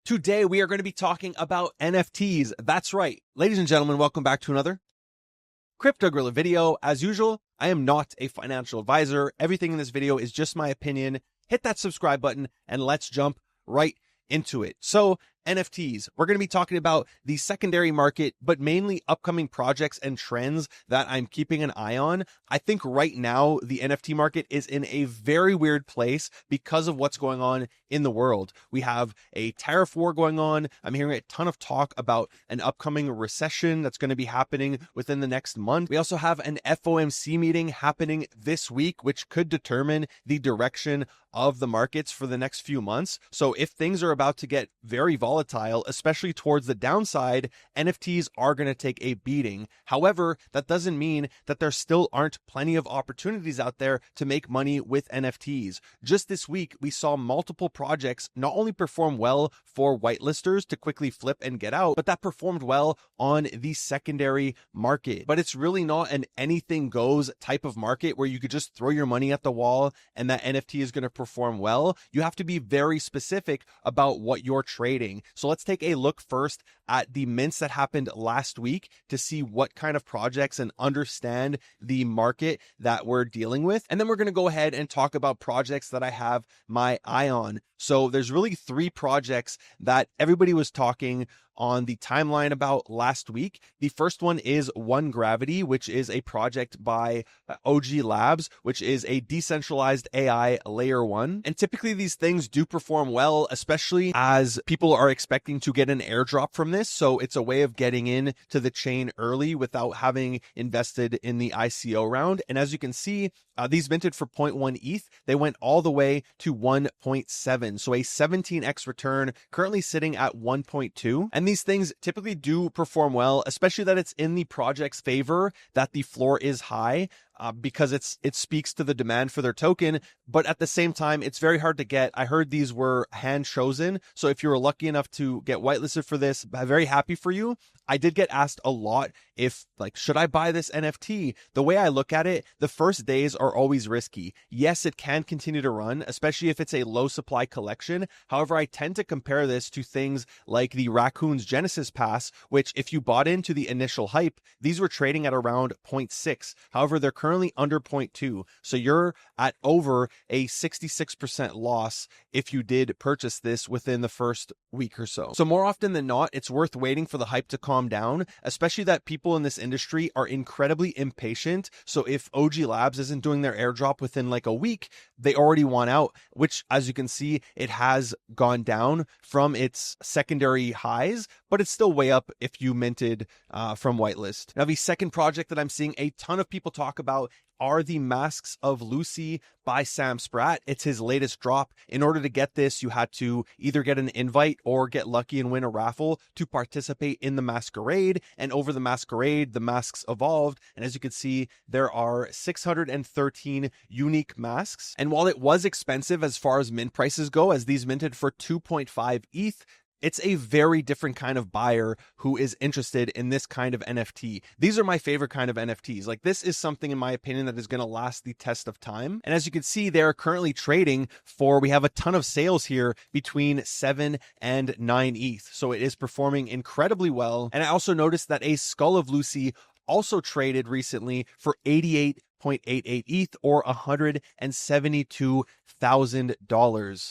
Today, we are going to be talking about NFTs. That's right. Ladies and gentlemen, welcome back to another Crypto Gorilla video. As usual, I am not a financial advisor. Everything in this video is just my opinion. Hit that subscribe button and let's jump right into it. So NFTs, we're going to be talking about the secondary market, but mainly upcoming projects and trends that I'm keeping an eye on. I think right now the NFT market is in a very weird place because of what's going on in the world. We have a tariff war going on. I'm hearing a ton of talk about an upcoming recession that's going to be happening within the next month. We also have an FOMC meeting happening this week, which could determine the direction of the markets for the next few months. So if things are about to get very volatile, especially towards the downside, NFTs are going to take a beating. However, that doesn't mean that there still aren't plenty of opportunities out there to make money with NFTs. Just this week, we saw multiple projects not only perform well for whitelisters to quickly flip and get out, but that performed well on the secondary market. But it's really not an anything goes type of market where you could just throw your money at the wall and that NFT is going to perform well. You have to be very specific about what you're trading. So let's take a look first at the mints that happened last week to see what kind of projects and understand the market that we're dealing with. And then we're going to go ahead and talk about projects that I have my eye on. So there's really three projects that everybody was talking on the timeline about last week. The first one is ONtegrity, which is a project by OG Labs, which is a decentralized AI layer one. And typically these things do perform well, especially as people are expecting to get an airdrop from this. So it's a way of getting in to the chain early without having invested in the ICO round. And as you can see, these minted for 0.1 ETH. They went all the way to 1.7. So a 17x return, currently sitting at 1.2. And these things typically do perform well, especially that it's in the project's favor, that the floor is high. Because it speaks to the demand for their token, but at the same time, it's very hard to get. I heard these were hand chosen. So if you were lucky enough to get whitelisted for this, I'm very happy for you. I did get asked a lot if should I buy this NFT? The way I look at it, the first days are always risky. Yes, it can continue to run, especially if it's a low supply collection. However, I tend to compare this to things like the Raccoon's Genesis Pass, which if you bought into the initial hype, these were trading at around 0.6. However, they're currently under 0.2. So you're at over a 66% loss if you did purchase this within the first week or so. So more often than not, it's worth waiting for the hype to calm down, especially that people in this industry are incredibly impatient. So if OG Labs isn't doing their airdrop within like a week, they already want out, which as you can see, it has gone down from its secondary highs, but it's still way up if you minted from whitelist. Now, the second project that I'm seeing a ton of people talk about are the Masks of Luci by Sam Spratt. It's his latest drop. In order to get this, you had to either get an invite or get lucky and win a raffle to participate in the masquerade. And over the masquerade, the masks evolved. And as you can see, there are 613 unique masks. And while it was expensive as far as mint prices go, as these minted for 2.5 ETH, it's a very different kind of buyer who is interested in this kind of NFT. These are my favorite kind of NFTs. Like, this is something, in my opinion, that is going to last the test of time. And as you can see, they're currently trading for, we have a ton of sales here between 7 and 9 ETH. So it is performing incredibly well. And I also noticed that a Skull of Luci also traded recently for 88.88 ETH or $172,000.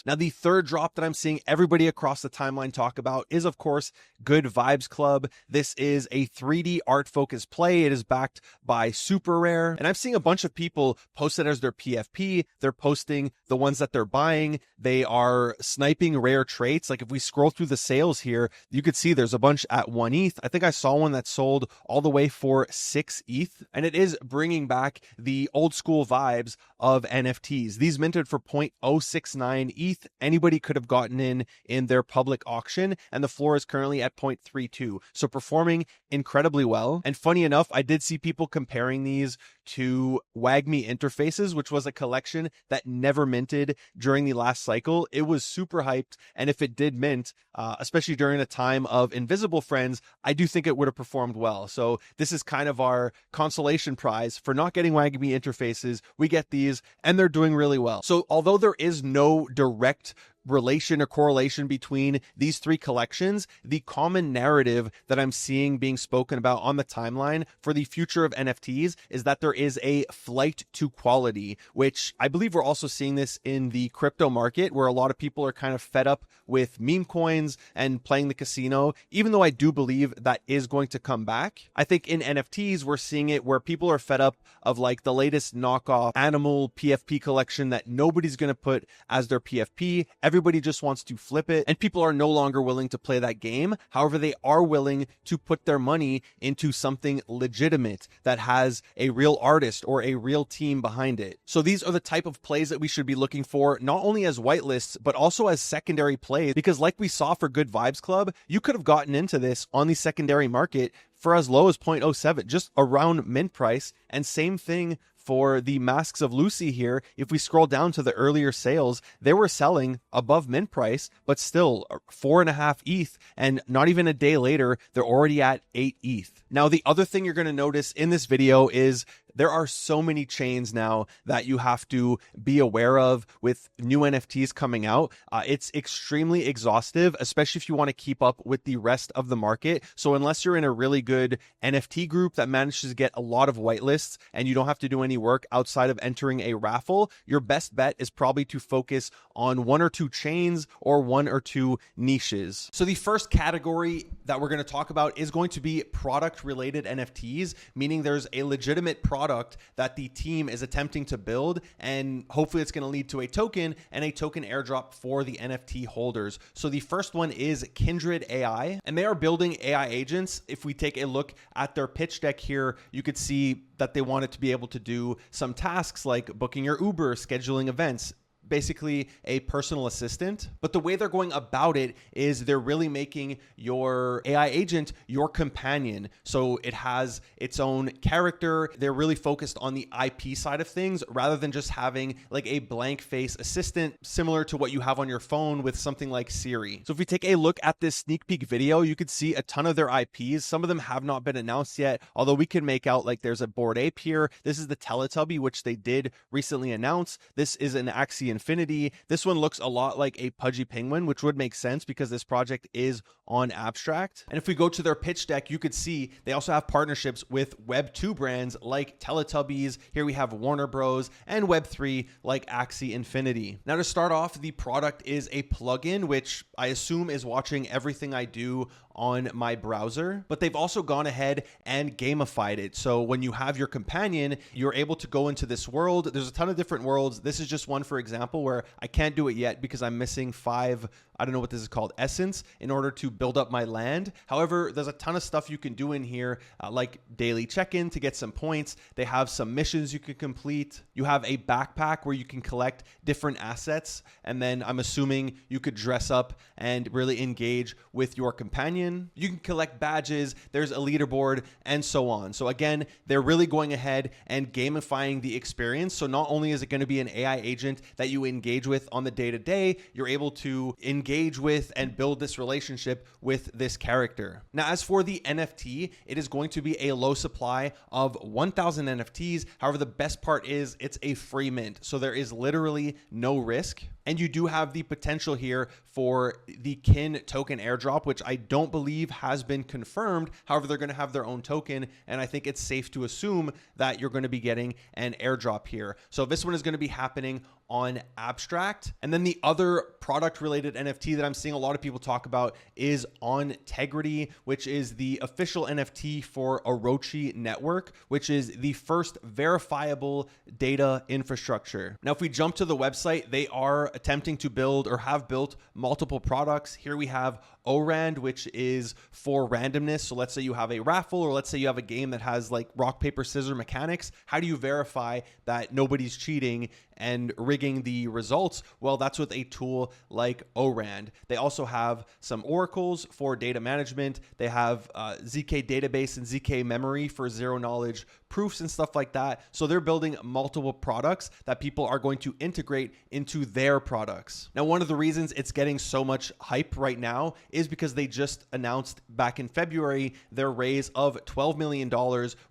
Now, the third drop that I'm seeing everybody across the timeline talk about is, of course, Good Vibes Club. This is a 3D art focused play. It is backed by Super Rare. And I'm seeing a bunch of people post it as their PFP. They're posting the ones that they're buying. They are sniping rare traits. Like if we scroll through the sales here, you could see there's a bunch at 1 ETH. I think I saw one that sold all the way for 6 ETH. And it is bringing back the old school vibes of NFTs. These minted for 0.069 ETH. Anybody could have gotten in their public auction, and the floor is currently at 0.32. So performing incredibly well. And funny enough, I did see people comparing these to WAGMI Interfaces, which was a collection that never minted during the last cycle. It was super hyped, and if it did mint, especially during the time of Invisible Friends, I do think it would have performed well. So this is kind of our consolation prize for not getting WAGMI Interfaces. We get these, and they're doing really well. So although there is no direct relation or correlation between these three collections, the common narrative that I'm seeing being spoken about on the timeline for the future of NFTs is that there is a flight to quality, which I believe we're also seeing this in the crypto market, where a lot of people are kind of fed up with meme coins and playing the casino, even though I do believe that is going to come back. I think in NFTs, we're seeing it where people are fed up of like the latest knockoff animal PFP collection that nobody's going to put as their PFP. Everybody just wants to flip it, and people are no longer willing to play that game. However, they are willing to put their money into something legitimate that has a real artist or a real team behind it. So these are the type of plays that we should be looking for, not only as whitelists, but also as secondary plays, because like we saw for Good Vibes Club, you could have gotten into this on the secondary market for as low as 0.07, just around mint price. And same thing for the Masks of Luci here. If we scroll down to the earlier sales, they were selling above mint price, but still 4.5 ETH. And not even a day later, they're already at 8 ETH. Now, the other thing you're going to notice in this video is there are so many chains now that you have to be aware of with new NFTs coming out. It's extremely exhaustive, especially if you want to keep up with the rest of the market. So unless you're in a really good NFT group that manages to get a lot of whitelists and you don't have to do any work outside of entering a raffle, your best bet is probably to focus on one or two chains or one or two niches. So the first category that we're going to talk about is going to be product related NFTs, meaning there's a legitimate product that the team is attempting to build, and hopefully it's going to lead to a token and a token airdrop for the NFT holders. So the first one is Kindred AI, and they are building AI agents. If we take a look at their pitch deck here, you could see that they wanted to be able to do some tasks like booking your Uber, scheduling events, basically a personal assistant. But the way they're going about it is they're really making your AI agent your companion. So it has its own character. They're really focused on the IP side of things rather than just having like a blank face assistant similar to what you have on your phone with something like Siri. So if we take a look at this sneak peek video, you could see a ton of their IPs. Some of them have not been announced yet, although we can make out like there's a Bored Ape here. This is the Teletubby, which they did recently announce. This is an Axie Infinity. This one looks a lot like a Pudgy Penguin, which would make sense because this project is on Abstract. And if we go to their pitch deck, you could see they also have partnerships with Web2 brands like Teletubbies. Here we have Warner Bros. And Web3 like Axie Infinity. Now to start off, the product is a plugin, which I assume is watching everything I do on my browser, but they've also gone ahead and gamified it. So when you have your companion, you're able to go into this world. There's a ton of different worlds. This is just one, for example, where I can't do it yet because I'm missing 5, I don't know what this is called, essence in order to build up my land. However, there's a ton of stuff you can do in here, like daily check-in to get some points. They have some missions you can complete. You have a backpack where you can collect different assets. And then I'm assuming you could dress up and really engage with your companion. You can collect badges, there's a leaderboard, and so on. So again, they're really going ahead and gamifying the experience. So not only is it going to be an AI agent that you engage with on the day-to-day, you're able to engage with and build this relationship with this character. Now, as for the NFT, it is going to be a low supply of 1,000 NFTs. However, the best part is it's a free mint. So there is literally no risk. And you do have the potential here for the Kin token airdrop, which I don't believe has been confirmed. However, they're going to have their own token, and I think it's safe to assume that you're going to be getting an airdrop here. So this one is going to be happening on Abstract. And then the other product related NFT that I'm seeing a lot of people talk about is ONtegrity, which is the official NFT for Orochi Network, which is the first verifiable data infrastructure. Now, if we jump to the website, they are attempting to build or have built multiple products. Here we have ORAND, which is for randomness. So let's say you have a raffle, or let's say you have a game that has like rock, paper, scissors mechanics. How do you verify that nobody's cheating and rigging the results? Well, that's with a tool like ORAND. They also have some oracles for data management. They have ZK database and ZK memory for zero knowledge proofs and stuff like that. So they're building multiple products that people are going to integrate into their products. Now, one of the reasons it's getting so much hype right now is because they just announced back in February their raise of $12 million,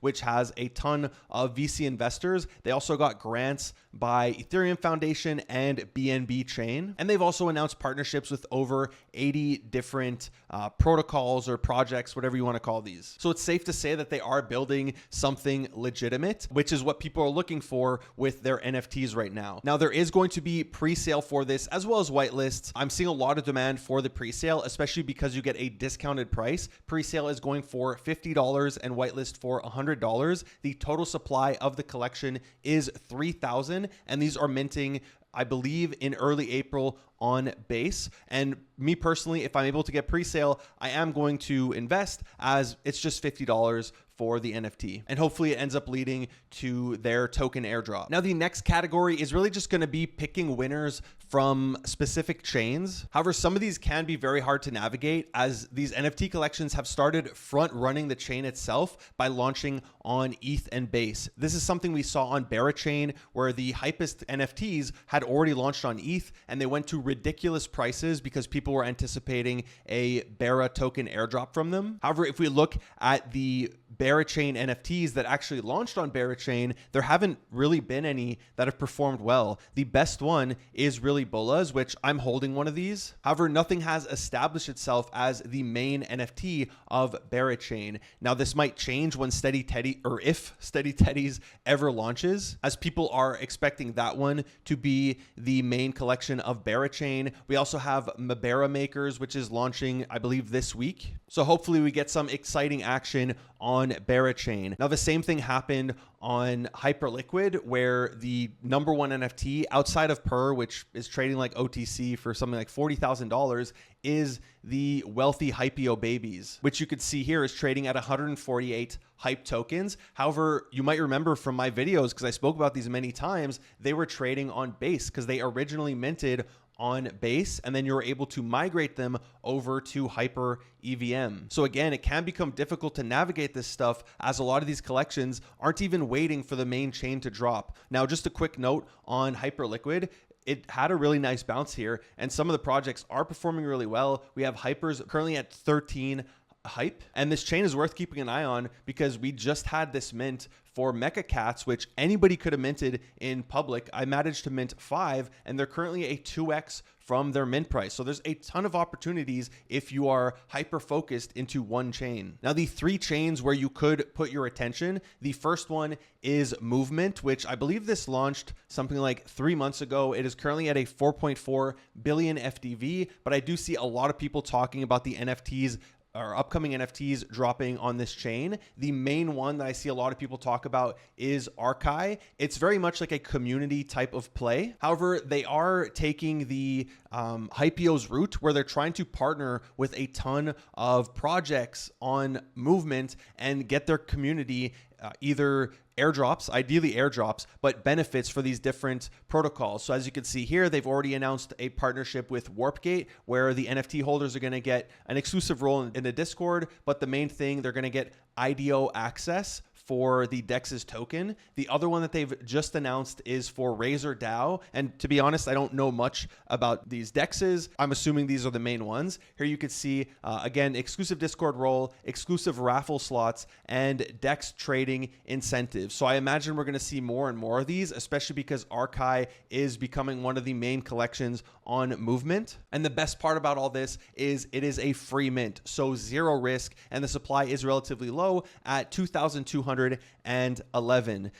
which has a ton of VC investors. They also got grants by Ethereum Foundation and BNB Chain. And they've also announced partnerships with over 80 different protocols or projects, whatever you want to call these. So it's safe to say that they are building something legitimate, which is what people are looking for with their NFTs right now. Now, there is going to be pre-sale for this as well as whitelists. I'm seeing a lot of demand for the pre-sale, especially because you get a discounted price. Pre-sale is going for $50 and whitelist for $100. The total supply of the collection is 3,000, and these are minting, I believe, in early April on base. And me personally, if I'm able to get pre-sale, I am going to invest, as it's just $50 for the NFT. And hopefully it ends up leading to their token airdrop. Now, the next category is really just going to be picking winners from specific chains. However, some of these can be very hard to navigate, as these NFT collections have started front running the chain itself by launching on ETH and Base. This is something we saw on berachain, where the hypest NFTs had already launched on ETH and they went to ridiculous prices because people were anticipating a Bera token airdrop from them. However, if we look at the berachain NFTs that actually launched on berachain, there haven't really been any that have performed well. The best one is really Bulla's, which I'm holding one of these. However, nothing has established itself as the main NFT of berachain. Now, this might change when Steady Teddy, or if Steady Teddy's ever launches, as people are expecting that one to be the main collection of berachain. We also have Mabera Makers, which is launching, I believe, this week. So hopefully we get some exciting action on berachain. Now, the same thing happened on Hyperliquid, where the number one NFT outside of Per, which is trading like OTC for something like $40,000, is the wealthy Hypeo babies, which you could see here is trading at 148 hype tokens. However, you might remember from my videos, because I spoke about these many times, they were trading on Base because they originally minted on Base, and then you're able to migrate them over to Hyper EVM. So again, it can become difficult to navigate this stuff, as a lot of these collections aren't even waiting for the main chain to drop. Now, just a quick note on Hyperliquid. It had a really nice bounce here, and some of the projects are performing really well. We have Hypers currently at 13 hype, and this chain is worth keeping an eye on because we just had this mint for MegaETH, which anybody could have minted in public. I managed to mint 5, and they're currently a 2x from their mint price. So there's a ton of opportunities if you are hyper focused into one chain. Now, the 3 chains where you could put your attention, the first one is Movement, which I believe this launched something like 3 months ago. It is currently at a 4.4 billion FDV, but I do see a lot of people talking about the NFTs, or upcoming NFTs, dropping on this chain. The main one that I see a lot of people talk about is Arkai. It's very much like a community type of play. However, they are taking the Hypeo's route, where they're trying to partner with a ton of projects on Movement and get their community either airdrops, ideally airdrops, but benefits for these different protocols. So as you can see here, they've already announced a partnership with Warpgate, where the NFT holders are going to get an exclusive role in the Discord, but the main thing, they're going to get IDO access for the DEX's token. The other one that they've just announced is for Razor DAO. And to be honest, I don't know much about these DEXs. I'm assuming these are the main ones. Here you can see, again, exclusive Discord role, exclusive raffle slots, and DEX trading incentives. So I imagine we're going to see more and more of these, especially because Arkai is becoming one of the main collections on Movement. And the best part about all this is it is a free mint, so zero risk, and the supply is relatively low at 2,211.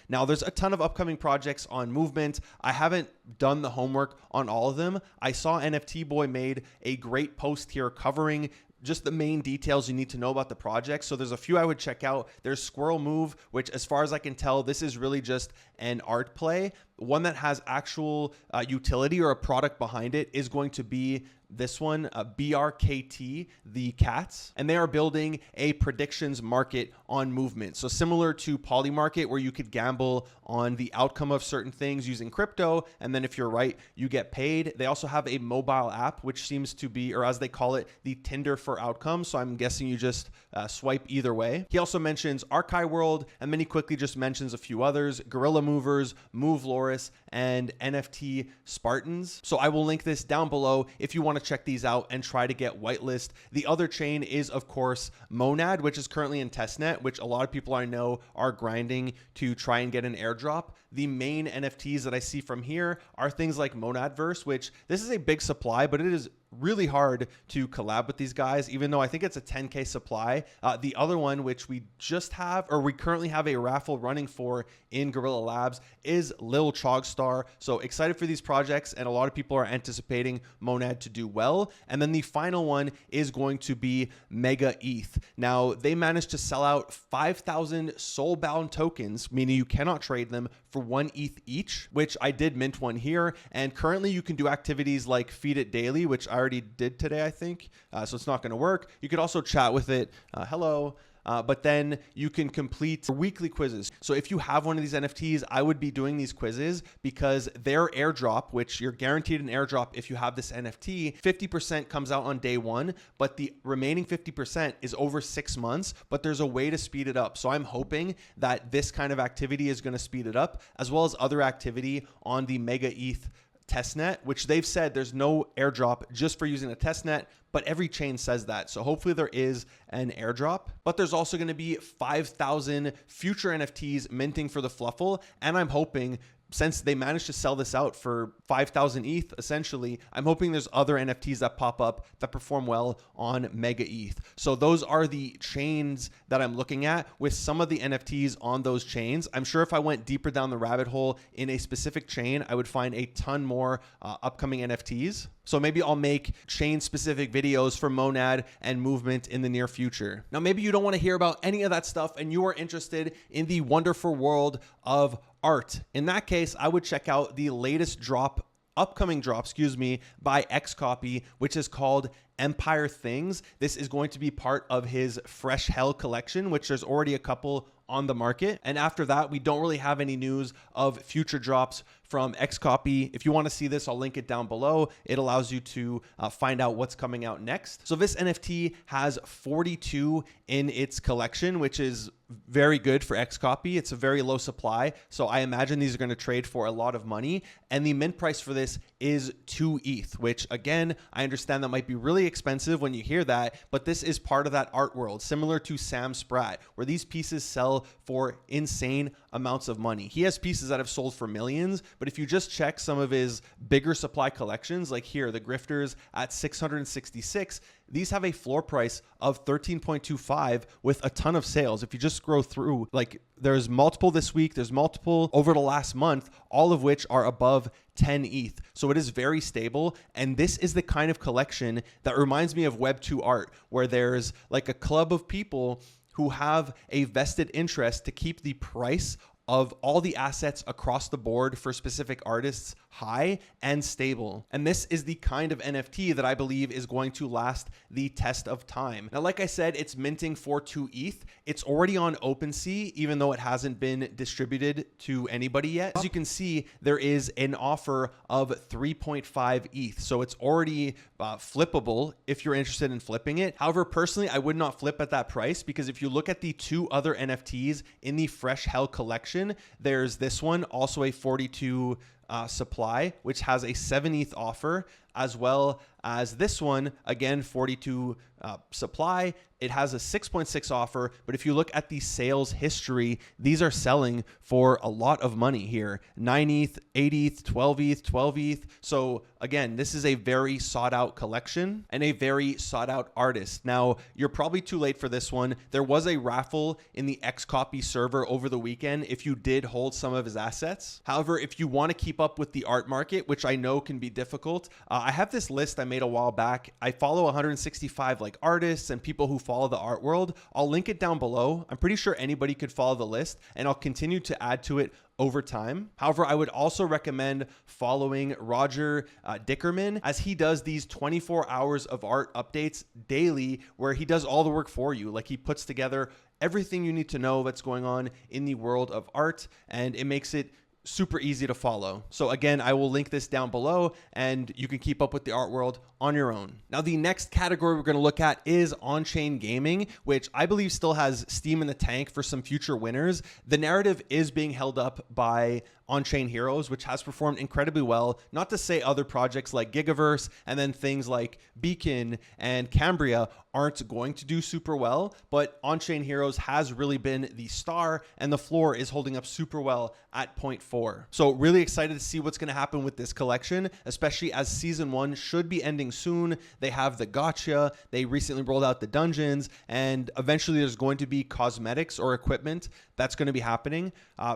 Now, there's a ton of upcoming projects on Movement. I haven't done the homework on all of them. I saw NFT Boy made a great post here covering just the main details you need to know about the project. So there's a few I would check out. There's Squirrel Move, which, as far as I can tell, this is really just an art play. One that has actual utility or a product behind it is going to be this one, BRKT, the cats, and they are building a predictions market on Movement. So similar to Polymarket, where you could gamble on the outcome of certain things using crypto, and then if you're right, you get paid. They also have a mobile app, which seems to be, or as they call it, the Tinder for outcomes. So I'm guessing you just swipe either way. He also mentions Arkai World, and then he quickly just mentions a few others: Gorilla Movers, Move Loris, and NFT Spartans. So I will link this down below if you want want to check these out and try to get whitelist. The other chain is, of course, Monad, which is currently in testnet, which a lot of people I know are grinding to try and get an airdrop. The main NFTs that I see from here are things like Monadverse, which this is a big supply, but it is really hard to collab with these guys, even though I think it's a 10K supply. The other one, which we just have, or we currently have a raffle running for in Guerrilla Labs, is Lil Chogstar. So excited for these projects, and a lot of people are anticipating Monad to do well. And then the final one is going to be MegaETH. Now, they managed to sell out 5,000 soulbound tokens, meaning you cannot trade them, for 1 ETH each, which I did mint one here. And currently you can do activities like feed it daily, which I already did today, I think. So it's not going to work. You could also chat with it. Hello. But then you can complete weekly quizzes. So if you have one of these NFTs, I would be doing these quizzes because their airdrop, which you're guaranteed an airdrop if you have this NFT, 50% comes out on day one, but the remaining 50% is over 6 months, but there's a way to speed it up. So I'm hoping that this kind of activity is going to speed it up, as well as other activity on the MegaETH testnet, which they've said there's no airdrop just for using a testnet, but every chain says that. So hopefully there is an airdrop, but there's also going to be 5,000 future NFTs minting for the Fluffle. And I'm hoping, since they managed to sell this out for 5,000 ETH, essentially, I'm hoping there's other NFTs that pop up that perform well on MegaETH. So those are the chains that I'm looking at with some of the NFTs on those chains. I'm sure if I went deeper down the rabbit hole in a specific chain, I would find a ton more upcoming NFTs. So maybe I'll make chain specific videos for Monad and Movement in the near future. Now, maybe you don't want to hear about any of that stuff and you are interested in the wonderful world of art. In that case, I would check out the latest upcoming drop, by Xcopy, which is called Empire Things. This is going to be part of his Fresh Hell collection, which there's already a couple on the market. And after that, we don't really have any news of future drops from Xcopy. If you want to see this, I'll link it down below. It allows you to find out what's coming out next. So this NFT has 42 in its collection, which is very good for Xcopy. It's a very low supply, so I imagine these are going to trade for a lot of money. And the mint price for this is 2 ETH, which again, I understand that might be really expensive when you hear that, but this is part of that art world, similar to Sam Spratt, where these pieces sell for insane amounts of money. He has pieces that have sold for millions, but if you just check some of his bigger supply collections, like here, the Grifters at 666, these have a floor price of 13.25 with a ton of sales. If you just scroll through, like there's multiple this week, there's multiple over the last month, all of which are above 10 ETH. So it is very stable. And this is the kind of collection that reminds me of Web2 art, where there's like a club of people who have a vested interest to keep the price of all the assets across the board for specific artists high and stable. And this is the kind of NFT that I believe is going to last the test of time. Now, like I said, it's minting for 2 ETH. It's already on OpenSea, even though it hasn't been distributed to anybody yet. As you can see, there is an offer of 3.5 ETH. So it's already flippable if you're interested in flipping it. However, personally, I would not flip at that price, because if you look at the 2 other NFTs in the Fresh Hell collection, there's this one, also a 42 supply, which has a 7 ETH offer, as well as this one, again, 42 supply. It has a 6.6 offer, but if you look at the sales history, these are selling for a lot of money here. 9 ETH, 8 ETH, 12 ETH, 12 ETH. So again, this is a very sought out collection and a very sought out artist. Now, you're probably too late for this one. There was a raffle in the Xcopy server over the weekend if you did hold some of his assets. However, if you want to keep up with the art market, which I know can be difficult, I have this list I made a while back. I follow 165 like artists and people who follow the art world. I'll link it down below. I'm pretty sure anybody could follow the list, and I'll continue to add to it over time. However, I would also recommend following Roger Dickerman, as he does these 24 hours of art updates daily, where he does all the work for you. Like, he puts together everything you need to know that's going on in the world of art, and it makes it super easy to follow. So again, I will link this down below and you can keep up with the art world on your own. Now, the next category we're going to look at is on-chain gaming, which I believe still has steam in the tank for some future winners. The narrative is being held up by On-Chain Heroes, which has performed incredibly well. Not to say other projects like Gigaverse and then things like Beacon and Cambria aren't going to do super well, but On-Chain Heroes has really been the star and the floor is holding up super well at 0.4. So really excited to see what's going to happen with this collection, especially as season 1 should be ending soon. They have the gacha, they recently rolled out the dungeons, and eventually there's going to be cosmetics or equipment that's going to be happening.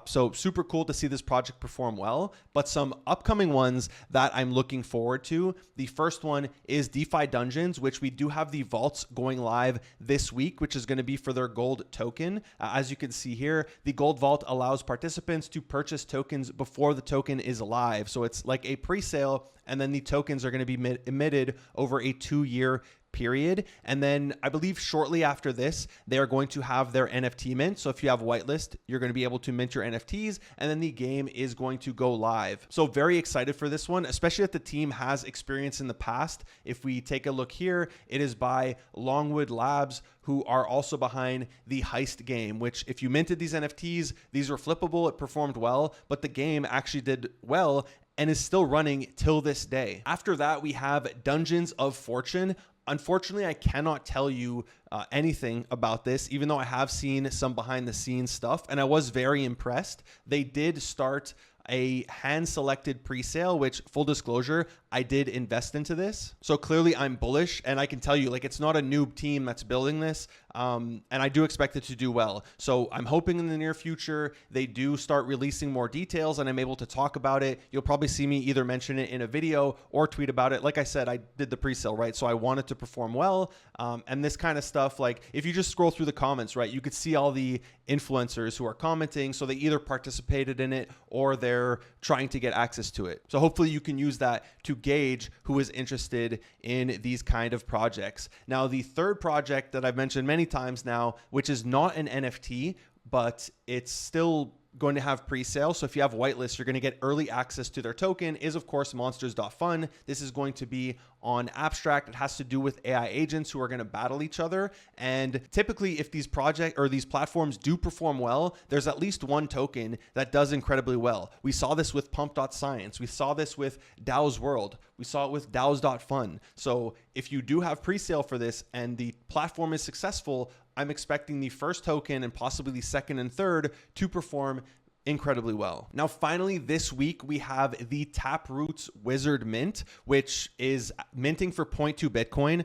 So super cool to see this project perform well, but some upcoming ones that I'm looking forward to. The first one is Defi Dungeons, which we do have the vaults going live this week, which is going to be for their gold token. As you can see here, the gold vault allows participants to purchase tokens before the token is live. So it's like a pre-sale, and then the tokens are going to be emitted over a 2-year period. And then I believe shortly after this, they are going to have their NFT mint. So if you have whitelist, you're going to be able to mint your NFTs, and then the game is going to go live. So very excited for this one, especially if the team has experience in the past. If we take a look here, it is by Longwood Labs, who are also behind the Heist game, which if you minted these NFTs, these were flippable, it performed well, but the game actually did well and is still running till this day. After that, we have Dungeons of Fortune. Unfortunately, I cannot tell you anything about this, even though I have seen some behind the scenes stuff, and I was very impressed. They did start a hand-selected pre-sale, which, full disclosure, I did invest into this. So clearly I'm bullish, and I can tell you, like, it's not a noob team that's building this, and I do expect it to do well. So I'm hoping in the near future they do start releasing more details and I'm able to talk about it. You'll probably see me either mention it in a video or tweet about it. Like I said, I did the pre-sale, right? So I want it to perform well, and this kind of stuff, like if you just scroll through the comments, right, you could see all the influencers who are commenting, so they either participated in it or they're trying to get access to it. So hopefully you can use that to gauge who is interested in these kind of projects. Now, the third project that I've mentioned many times now, which is not an NFT, but it's still going to have pre-sale. So if you have whitelist, you're going to get early access to their token, is of course monsters.fun. This is going to be on Abstract. It has to do with AI agents who are going to battle each other. And typically if these projects or these platforms do perform well, there's at least one token that does incredibly well. We saw this with pump.science. We saw this with DAO's World. We saw it with DAOs.fun. So if you do have pre-sale for this and the platform is successful, I'm expecting the first token and possibly the second and third to perform incredibly well. Now, finally, this week we have the Taproot Wizard mint, which is minting for 0.2 Bitcoin,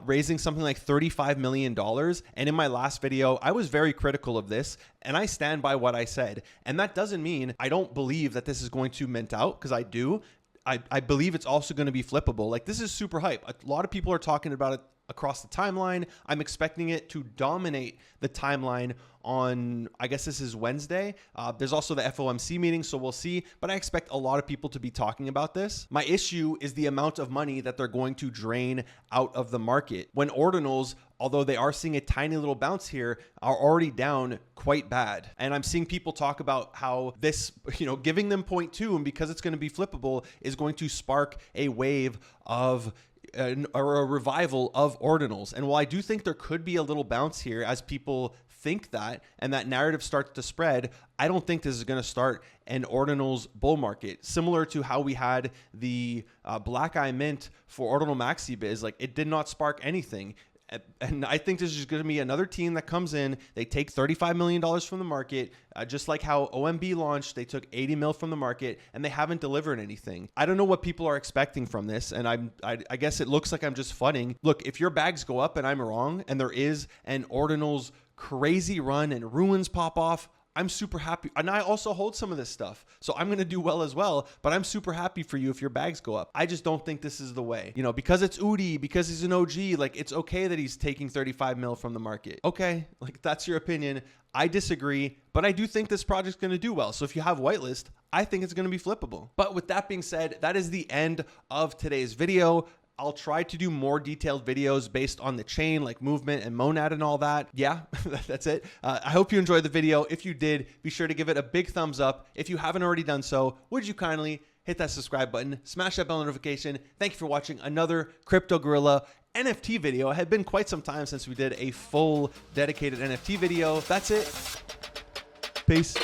raising something like $35 million. And in my last video, I was very critical of this, and I stand by what I said. And that doesn't mean I don't believe that this is going to mint out, because I do. I believe it's also going to be flippable. Like, this is super hype. A lot of people are talking about it across the timeline. I'm expecting it to dominate the timeline on, I guess this is Wednesday. There's also the FOMC meeting, so we'll see. But I expect a lot of people to be talking about this. My issue is the amount of money that they're going to drain out of the market when ordinals, although they are seeing a tiny little bounce here, are already down quite bad. And I'm seeing people talk about how this, giving them 0.2, and because it's going to be flippable, is going to spark a wave of or a revival of ordinals. And while I do think there could be a little bounce here as people think that, and that narrative starts to spread, I don't think this is going to start an ordinals bull market, similar to how we had the Black Eye Mint for Ordinal Maxi Biz. Like, it did not spark anything. And I think this is going to be another team that comes in, they take $35 million from the market, just like how OMB launched, they took 80 mil from the market, and they haven't delivered anything. I don't know what people are expecting from this, and I guess it looks like I'm just funning. Look, if your bags go up and I'm wrong, and there is an ordinals crazy run and ruins pop off, I'm super happy. And I also hold some of this stuff, so I'm going to do well as well, but I'm super happy for you if your bags go up. I just don't think this is the way, because it's Udi, because he's an OG, like, it's okay that he's taking 35 mil from the market. Okay. Like, that's your opinion. I disagree, but I do think this project's going to do well. So if you have whitelist, I think it's going to be flippable. But with that being said, that is the end of today's video. I'll try to do more detailed videos based on the chain, like movement and monad and all that. Yeah, that's it. I hope you enjoyed the video. If you did, be sure to give it a big thumbs up. If you haven't already done so, would you kindly hit that subscribe button, smash that bell notification. Thank you for watching another Crypto Gorilla NFT video. It had been quite some time since we did a full dedicated NFT video. That's it. Peace.